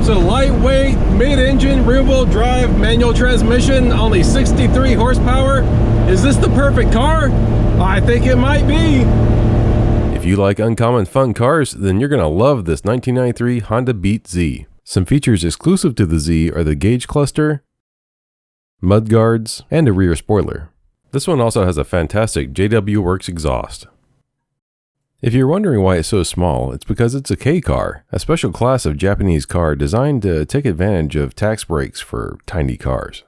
So lightweight, mid-engine, rear-wheel drive, manual transmission, only 63 horsepower. Is this the perfect car? I think it might be. If you like uncommon fun cars, then you're going to love this 1993 Honda Beat Z. Some features exclusive to the Z are the gauge cluster, mudguards, and a rear spoiler. This one also has a fantastic JW Works exhaust. If you're wondering why it's so small, it's because it's a K car, a special class of Japanese car designed to take advantage of tax breaks for tiny cars.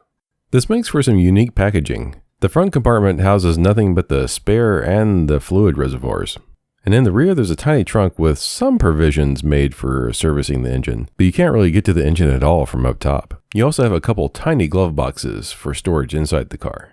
This makes for some unique packaging. The front compartment houses nothing but the spare and the fluid reservoirs. And in the rear there's a tiny trunk with some provisions made for servicing the engine, but you can't really get to the engine at all from up top. You also have a couple tiny glove boxes for storage inside the car.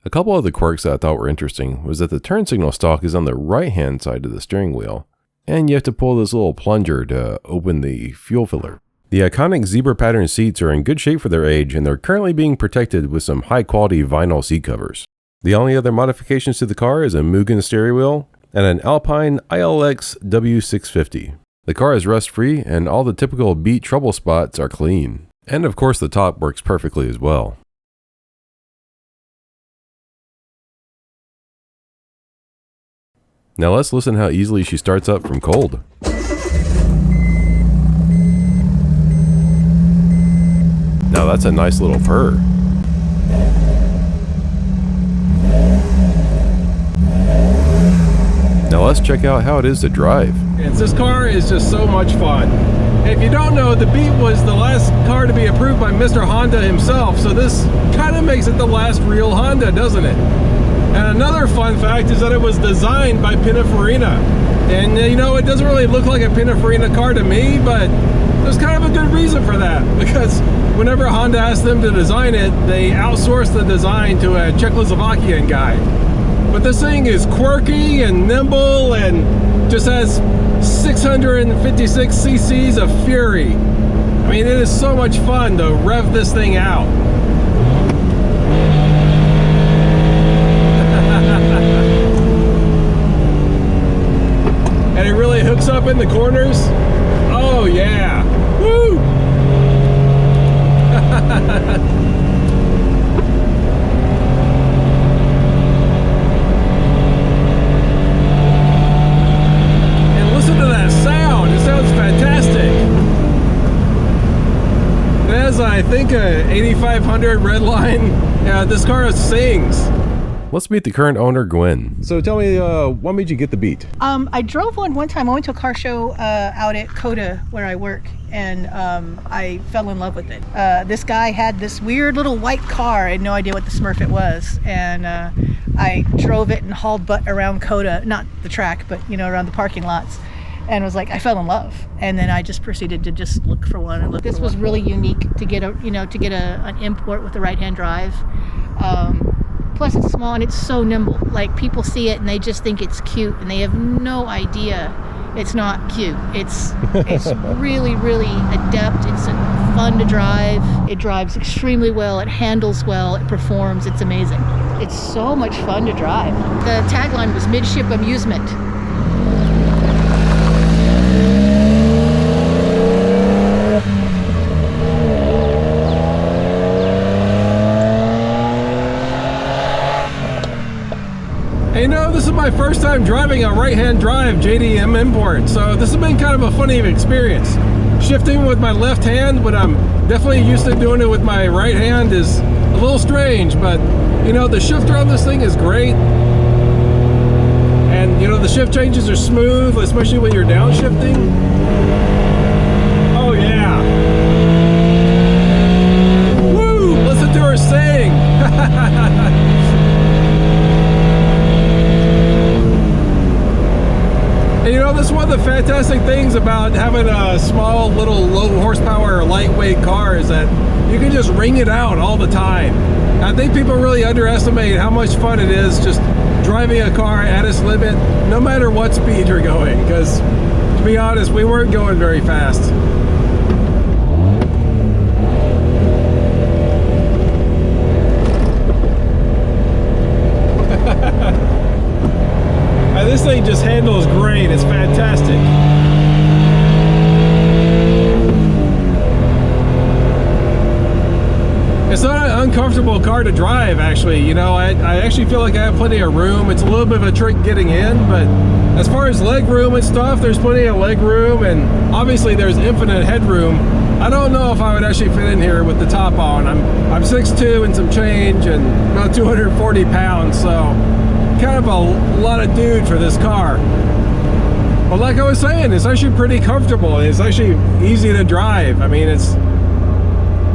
A couple of the quirks that I thought were interesting was that the turn signal stalk is on the right hand side of the steering wheel, and you have to pull this little plunger to open the fuel filler. The iconic zebra pattern seats are in good shape for their age, and they're currently being protected with some high quality vinyl seat covers. The only other modifications to the car is a Mugen steering wheel and an Alpine ILX W650. The car is rust free and all the typical Beat trouble spots are clean. And of course the top works perfectly as well. Now let's listen how easily she starts up from cold. Now that's a nice little purr. Now let's check out how it is to drive. This car is just so much fun. If you don't know, the Beat was the last car to be approved by Mr. Honda himself, so this kind of makes it the last real Honda, doesn't it? And another fun fact is that it was designed by Pininfarina. And you know, it doesn't really look like a Pininfarina car to me, but there's kind of a good reason for that, because whenever Honda asked them to design it, they outsourced the design to a Czechoslovakian guy. But this thing is quirky and nimble and just has 656 cc's of fury. I mean, it is so much fun to rev this thing out. And it really hooks up in the corners. Oh yeah, woo! And listen to that sound, it sounds fantastic. It has, I think, a 8500 Redline. This car sings. Let's meet the current owner, Gwen. So tell me, what made you get the Beat? I drove one time. I went to a car show out at COTA where I work, and I fell in love with it. This guy had this weird little white car. I had no idea what the Smurf it was, and I drove it and hauled butt around COTA, not the track, but you know, around the parking lots, and was like, I fell in love. And then I just proceeded to just look for one. And look, this was really unique to get an import with the right-hand drive. Plus it's small and it's so nimble. Like, people see it and they just think it's cute and they have no idea it's not cute. It's really, really adept. It's fun to drive. It drives extremely well. It handles well. It performs. It's amazing. It's so much fun to drive. The tagline was midship amusement. You know, this is my first time driving a right-hand drive JDM import, so this has been kind of a funny experience. Shifting with my left hand when I'm definitely used to doing it with my right hand is a little strange, but you know, the shifter on this thing is great. And you know, the shift changes are smooth, especially when you're downshifting. Oh yeah. Woo! Listen to her sing! And you know, that's one of the fantastic things about having a small, little, low horsepower, lightweight car is that you can just ring it out all the time. I think people really underestimate how much fun it is just driving a car at its limit, no matter what speed you're going, because to be honest, we weren't going very fast. This thing just handles great. It's fantastic. It's not an uncomfortable car to drive, actually. You know, I actually feel like I have plenty of room. It's a little bit of a trick getting in, but as far as leg room and stuff, there's plenty of leg room, and obviously there's infinite headroom. I don't know if I would actually fit in here with the top on. I'm 6'2" and some change and about 240 pounds, so kind of a lot of dude for this car. But like I was saying, it's actually pretty comfortable. It's actually easy to drive. I mean,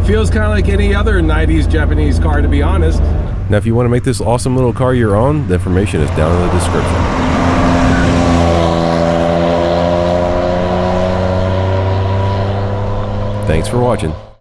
feels kind of like any other 90s Japanese car, to be honest. Now, if you want to make this awesome little car your own, the information is down in the description. Thanks for watching.